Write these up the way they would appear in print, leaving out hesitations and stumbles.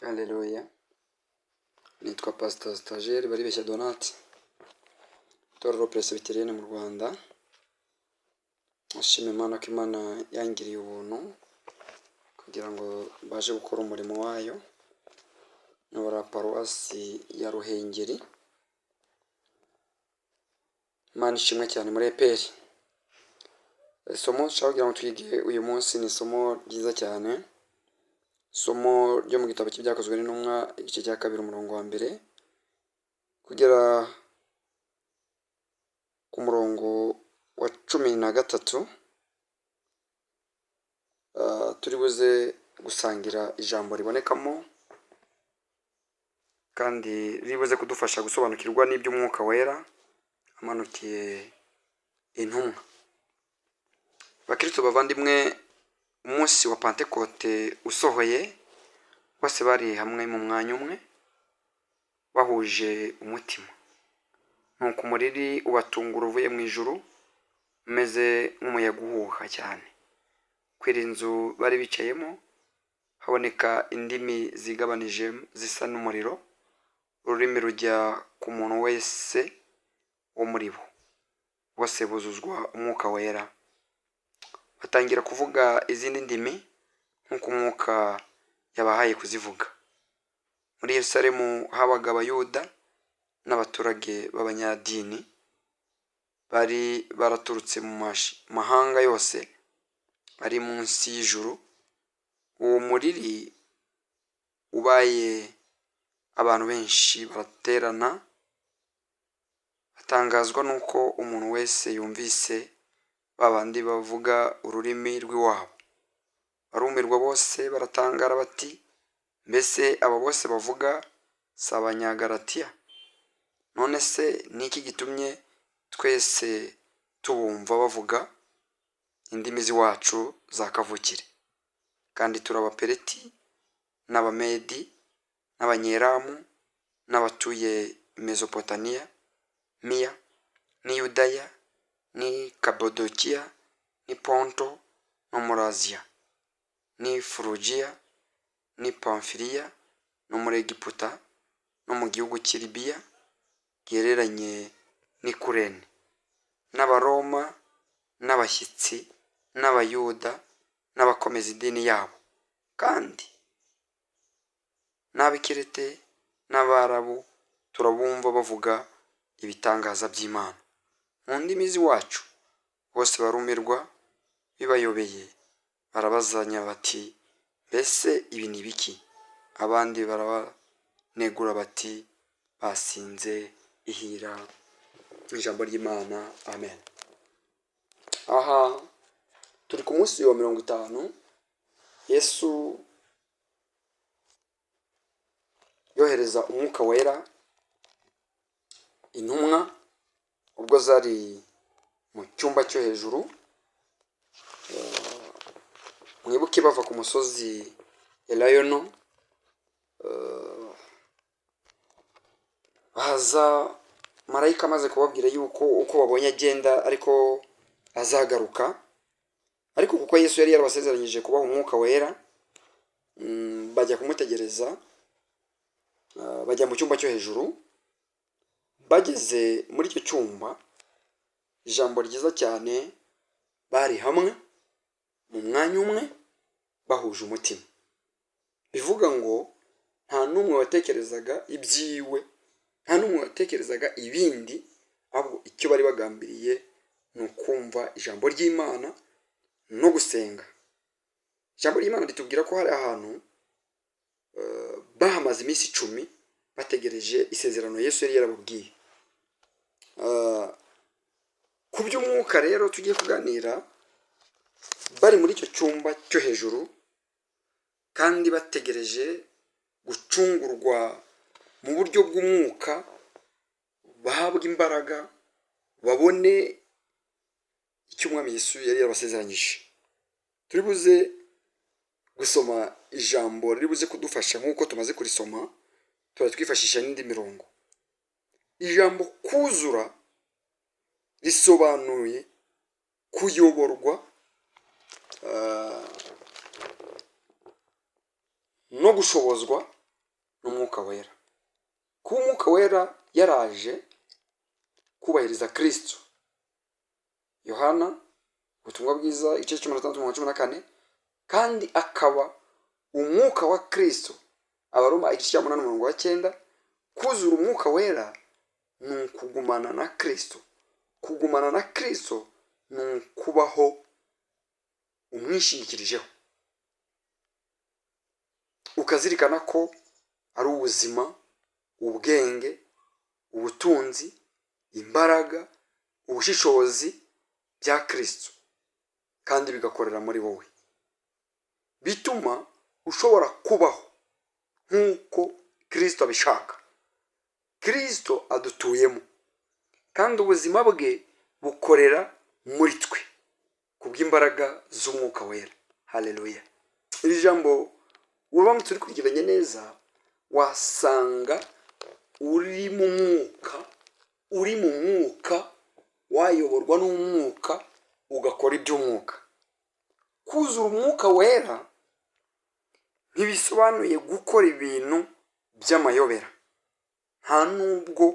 Haleluya. Nitwa Pastor Stagiaire Baribeshya Donat. Itorero Presbyterienne mu Rwanda. Ashima Imana ko Imana yangiriye ubuntu kugira ngo baje gukora umurimo wayo. Nobora paruwasi ya Ruhengeri. Imana ishimwe cyane muri EPR. Isomo nshaka kugira ngo twige uyu munsi ni isomo ryiza cyane. Isomo ryo mu gitabo cy'ibyakozwe n'intumwa igice cya 2 umurongo wa 1 kugera ku murongo wa 13. Turi buze gusangira ijambo ribonekamo kandi ribuze kudufasha gusobanukirwa n'iby'umwuka wera amanukiye intumwa. Bakristo bavandimwe, umunsi wa Pentecote usohoye bose bari hamwe mu mwanya umwe bahuje umutima. Nuko umuriri ubatungura uvuye mu ijuru umeze nk'umuyaga uhuha cyane. Kwira inzu bari bicayemo haboneka indimi zigabanije zisa n'umuriro, ururimi rujya ku muntu wese wo muri bo. Bose buzuzwa umwuka wera, batangira kuvuga izindi ndimi nk'uko umwuka yabahaye kuzivuga. Muri Yerusalemu habaga Abayuda n'abaturage b'abanyadini bari baraturutse mu mahanga yose ari munsi y'ijuru. Uwo muriri ubaye abantu benshi baraterana, batangazwa nuko umuntu wese yumvise babandi bavuga ururimi rw'iwabo. Barumirwa bose baratangara bati, mbese aba bose bavuga si Abanyagalatiya? None se ni iki gitumye twese tubumva bavuga indimi z'iwacu za kavukire? Kandi turi Abapereti n'Abamedi n'Abanyeramu n'abatuye Mesopotamiya, Miya ni Yudaya ni Kapadokiya ni Ponto no muri Aziya ni Furugiya ni Pamfiliya no muri Egiputa no mu gihugu cy'Ilibiya gereranye ni Kurene, n'Abaroma n'abashyitsi n'Abayuda n'abakomeza idini yabo, kandi n'Abikirete n'Abarabu turabumva bavuga ibitangaza by'Imana mu ndimi z'iwacu. Bose barumirwa bibayobeye, barabazanya bati, mbese ibi ni biki? Abandi barabanegura bati, basinze ihira. Ijambo ry'Imana. Amen. Aha turi ku munsi wa 50 Yesu yohereza umwuka wera intumwa ubwo zari mu cyumba cyo hejuru. Mwibuke bava ku musozi Elayono, haza marayika amaze kubabwira yuko uko babonye agenda ariko azagaruka. Ariko kuko Yesu yari yarabasezeranyije kubaha umwuka wera, bajya kumutegereza, bajya mu cyumba cyo hejuru. Bageze muri icyo cyumba, ijambo ryiza cyane, bari hamwe mu mwanya umwe bahuje umutima. Bivuga ngo nta n'umwe watekerezaga ibyiwe, nta n'umwe watekerezaga ibindi, ahubwo icyo bari bagambiriye ni ukumva ijambo ry'Imana no gusenga. Ijambo ry'Imana ritubwira ko hari ahantu bahamaze iminsi 10 bategereje isezerano Yesu yari yarababwiye. Ku by'umwuka rero tugiye kuganira bari muri icyo cyumba cyo hejuru kandi bategereje gucungurwa mu buryo bw'umwuka, bahabwa imbaraga, babone icyo Umwami Yesu yari yarabasezeranyije. Turi buze gusoma ijambo riri buze kudufasha nk'uko tumaze kurisoma, twifashisha n'indi mirongo. Ijambo kuzura risobanuye kuyoborwa no gushobozwa n'umwuka wera. Kuba umwuka wera yaraje kubahiriza Kristo. Yohana ubutumwa bwiza igice cya 16:14, kandi akaba umwuka wa Kristo. Abaroma igice cya 8:9, kuzura umwuka wera ni ukugumana na Kristo. Kugumana na Kristo ni ukubaho umwishingikirijeho, ukazirikana ko ari ubuzima, ubwenge, ubutunzi, imbaraga, ubushishozi bya Kristo, kandi bigakorera muri wowe, bituma ushobora kubaho nk'uko Kristo abishaka. Kristo adutuyemo, kandi ubuzima bwe bukorera muri twe kubw'imbaraga z'umwuka wera. Haleluya. Iri jambo uramutse uri kurigiranye neza, wasanga uri mu mwuka, wayoborwa n'umwuka, ugakora iby'umwuka. Kuzura umwuka wera ntibisobanuye gukora ibintu by'amayobera, nta nubwo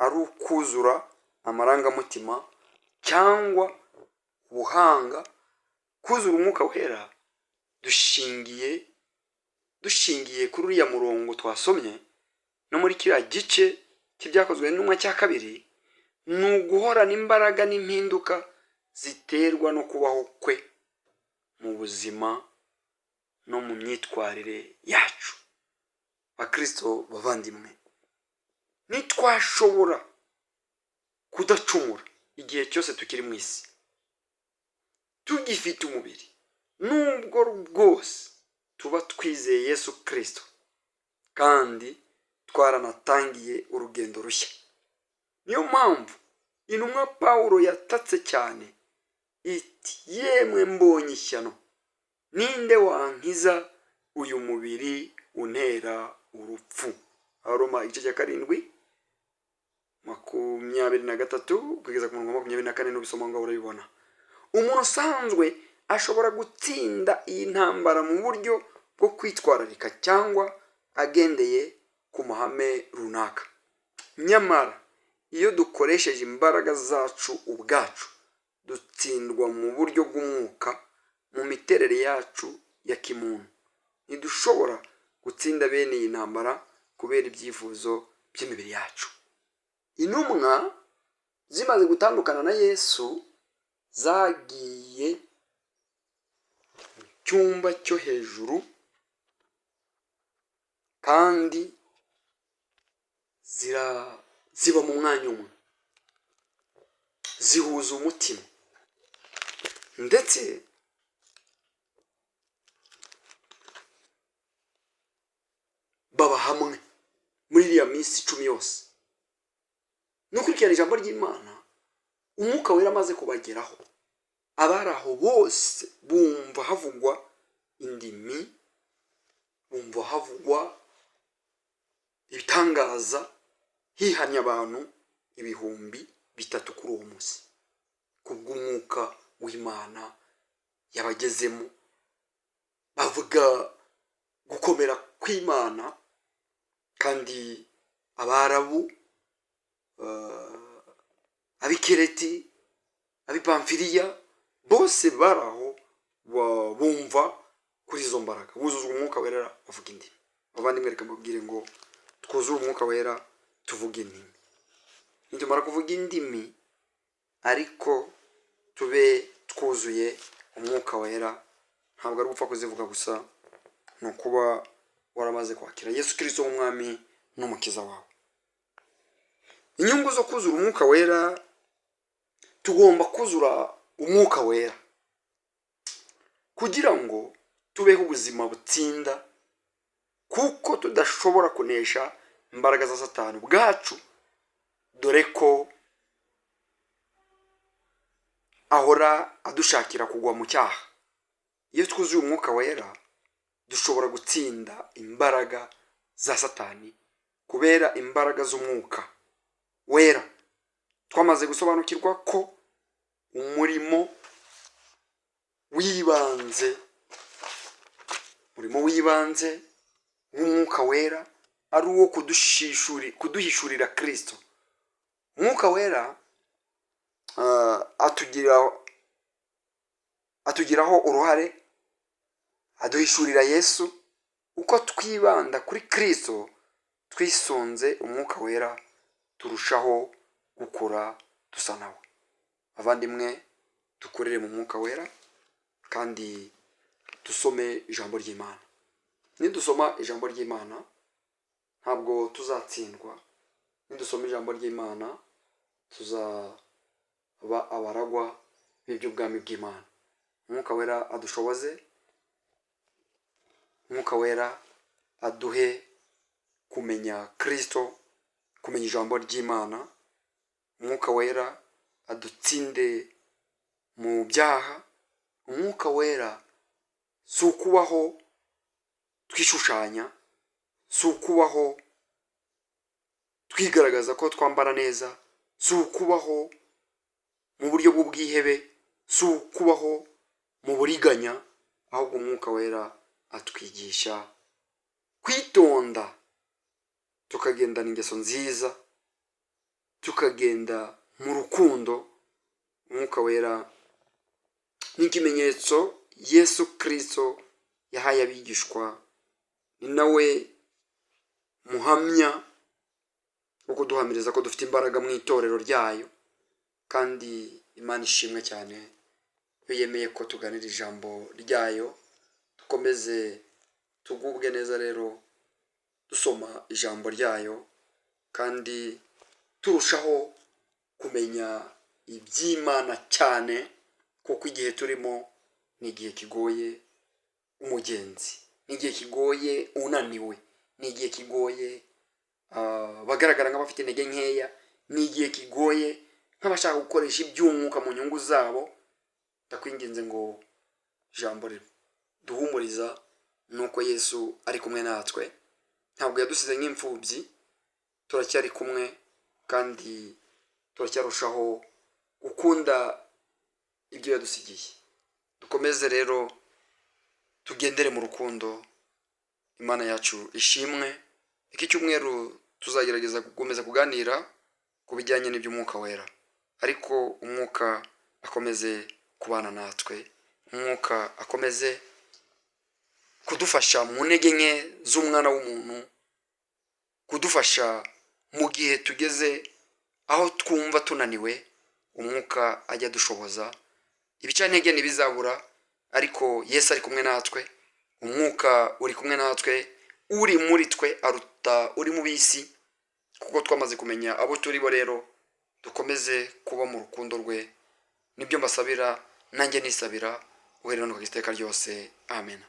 ari ukuzura amarangamutima cyangwa ubuhanga. Kuzura umwuka wera dushingiye kuri uriya murongo twasomye no muri kiriya gice cy'ibyakozwe n'intumwa cya 2, ni uguhorana imbaraga n'impinduka ziterwa no kubaho kwe mu buzima no mu myitwarire yacu. Bakristo bavandimwe, ntitwashobora kudacumura igihe cyose tukiri mu isi, tugifite umubiri, nubwo bwose tuba twizeye Yesu Kristo, kandi twaranatangiye urugendo rushya. Niyo mpamvu intumwa Pawulo yatatse cyane iti, yemwe mbonye ishyano, ninde wankiza uyu mubiri untera urupfu? Abaroma igice cya 7:23 kugeza ku 24, n'ubisoma ngo urabibona. Umuntu usanzwe ashobora gutsinda iyi ntambara mu buryo bwo kwitwararika cyangwa agendeye ku mahame runaka. Nyamara iyo dukoresheje imbaraga zacu ubwacu, dutsindwa mu buryo bw'umwuka mu miterere yacu ya kimuntu. Ntidushobora gutsinda bene iyi ntambara kubera ibyifuzo by'imibiri yacu. Intumwa zimaze gutandukana na Yesu zagiye mu cyumba cyo hejuru, kandi ziba mu mwanya umwe, zihuza umutima, ndetse baba hamwe muri iriya minsi 10 yose. Nukurikirana ijambo ry'Imana, umwuka wera amaze kubageraho, abari aho bose bumva havugwa indimi, bumva havugwa ibitangaza, hihanye abantu 3,000 kuri uwo munsi, kubw'umwuka w'Imana yabagezemo. Bavuga gukomera kw'Imana, kandi Abarabu, Abikireti, Abipamfiliya, bose baraho bumva kuri izo mbaraga, buzuzwa umwuka wera, bavuga indimi. Abavandimwe, reka mbabwire ngo twuzure umwuka wera tuvuge indimi. Nitumara kuvuga indimi ariko tube twuzuye umwuka wera, ntabwo ari gupfa kuzivuga gusa, ni ukuba waramaze kwakira Yesu Kristo nk'umwami n'umukiza wawe. Inyungu zo kuzura umwuka wera: tugomba kuzura umwuka wera kugira ngo tubeho ubuzima butsinda, kuko tudashobora kunesha imbaraga za Satani ubwacu, dore ko ahora adushakira kugwa mu cyaha. Iyo twuzuye umwuka wera, dushobora gutsinda imbaraga za Satani kubera imbaraga z'umwuka wera. Twamaze gusobanukirwa ko umurimo w'ibanze w'umwuka wera ari uwo kuduhishurira Kristo. Umwuka wera atugiraho uruhare, aduhishurira Yesu. Uko twibanda kuri Kristo twisunze umwuka wera, turushaho gukura dusa nawe. Abavandimwe, dukorere mu mwuka wera kandi dusome ijambo ry'Imana. Nidusoma ijambo ry'Imana ntabwo tuzatsindwa. Nidusoma ijambo ry'Imana tuzaba abaragwa b'iby'ubwami bw'Imana. Umwuka wera adushoboze, umwuka wera aduhe kumenya Kristo, kumenya ijambo ry'Imana. Umwuka wera adutsinde mu byaha. Umwuka wera si ukubaho twishushanya, si ukubaho twigaragaza ko twambara neza, si ukubaho mu buryo bw'ubwihebe, si ukubaho mu buriganya, ahubwo umwuka wera atwigisha kwitonda, tukagendana ingeso nziza, tukagenda mu rukundo. Umwuka wera ni ikimenyetso Yesu Kristo yahaye abigishwa, ni nawe muhamya wo kuduhamiriza ko dufite imbaraga mu itorero ryayo. Kandi Imana ishimwe cyane iyo yemeye ko tuganira ijambo ryayo. Dukomeze tugubwe neza rero dusoma ijambo ryayo, kandi turushaho kumenya iby'Imana cyane, kuko igihe turimo ni igihe kigoye umugenzi, ni igihe kigoye unaniwe, ni igihe kigoye bagaragara nk'abafite intege nkeya, ni igihe kigoye nk'abashaka gukoresha iby'umwuka mu nyungu zabo. Ndakwinginze ngo ijambo duhumuriza nuko Yesu ari kumwe natwe, ntabwo yadusize nk'imfubyi, turacyari kumwe kandi turacyarushaho gukunda ibyo yadusigiye. Dukomeze rero tugendere mu rukundo. Imana yacu ishimwe. Iki cyumweru tuzagerageza gukomeza kuganira ku bijyanye n'iby'umwuka wera, ariko umwuka akomeze kubana natwe, umwuka akomeze kudufasha mu ntege nke z'umwana w'umuntu, kudufasha mu gihe tugeze aho twumva tunaniwe. Umwuka ajya dushoboza, ibicantege ntibizabura, ariko Yesu ari kumwe natwe. Umwuka uri kumwe natwe, uri muri twe aruta uri mu bisi, kuko twamaze kumenya abo turi bo. Rero dukomeze kuba mu rukundo rwe. Nibyo mbasabira, nanjye nisabira, uherera no iteka ryose. Amen.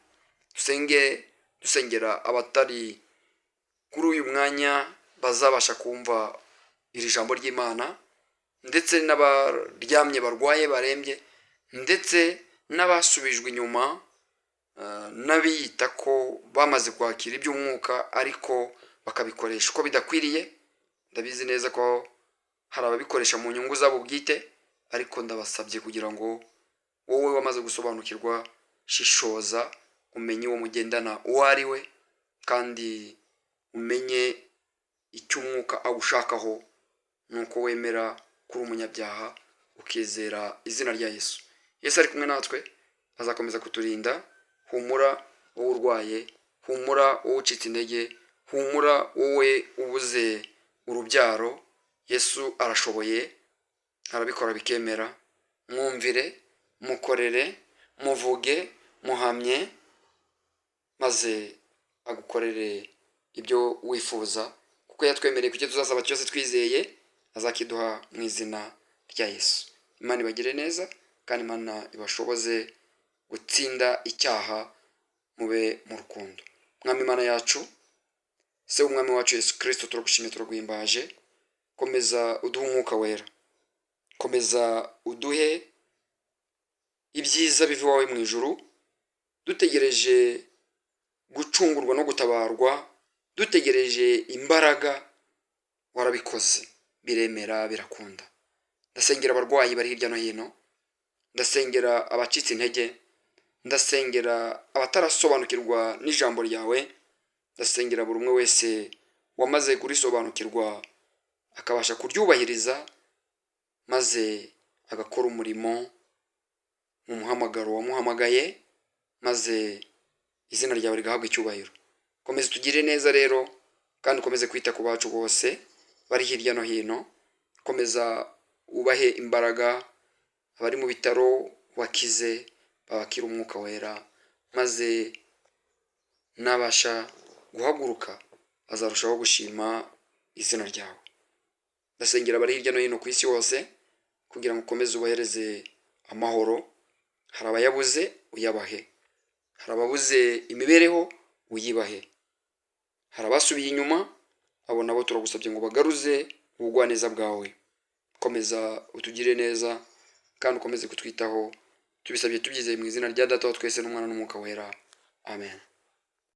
Dusengera abatari kuri uyu mwanya bazabasha kumva iri jambo ry'Imana, ndetse n'abaryamye barwaye barembye, ndetse n'abasubijwe inyuma, n'abiyita ko bamaze kwakira iby'umwuka ariko bakabikoresha uko bidakwiriye. Ndabizi neza ko hari ababikoresha mu nyungu zabo bwite, ariko ndabasabye kugira ngo wowe wamaze gusobanukirwa, shishoza, umenye uwo mugendana uwo ari we, kandi umenye icyo umwuka agushakaho, nuko wemera kuri umunyabyaha ukizera izina rya Yesu. Yesu ari kumwe natwe, azakomeza kuturinda. Humura wowe urwaye, humura wowe ucitse intege, humura wowe ubuze urubyaro. Yesu arashoboye, arabikora bikemera. Mwumvire, mukorere, muvuge, muhamye, maze agukorere ibyo wifuza, kuko yatwemereye ko icyo tuzasaba cyose twizeye azakiduha mu izina rya Yesu. Imana ibagire neza, kandi Imana ibashoboze gutsinda icyaha, mube mu rukundo. Mwami Imana yacu, se umwami wacu Yesu Kristo, turagushimye, turaguhimbaje. Komeza uduhe umwuka wera, komeza uduhe ibyiza biva iwawe mu ijuru, dutegereje gucungurwa no gutabarwa, dutegereje imbaraga. Warabikoze, biremera, birakunda. Ndasengera abarwayi bari hirya no hino, ndasengera abacitse intege, ndasengera abatarasobanukirwa n'ijambo ryawe, ndasengera buri umwe wese wamaze kurisobanukirwa akabasha kuryubahiriza, maze agakora umurimo mu muhamagaro wamuhamagaye, maze izina ryawe rigahabwa icyubahiro. Komeza utugire neza rero, kandi ukomeze kwita ku bacu bose bari hirya no hino. Komeza ubahe imbaraga, abari mu bitaro bakize, babakire umwuka wera, maze nabasha guhaguruka azarushaho gushima izina ryawe. Ndasengera abari hirya no hino ku isi hose kugira ngo ukomeze ubahereze amahoro. Hari abayabuze, uyabahe. Hari ababuze imibereho, uyibahe. Hari abasubiye inyuma, abo nabo turagusabye ngo bagaruze ubugwaneza bwawe. Komeza utugire neza kandi ukomeze kutwitaho, tubisabye tubyizeye mu izina rya Data wa twese n'Umwana n'Umwuka wera. Amen.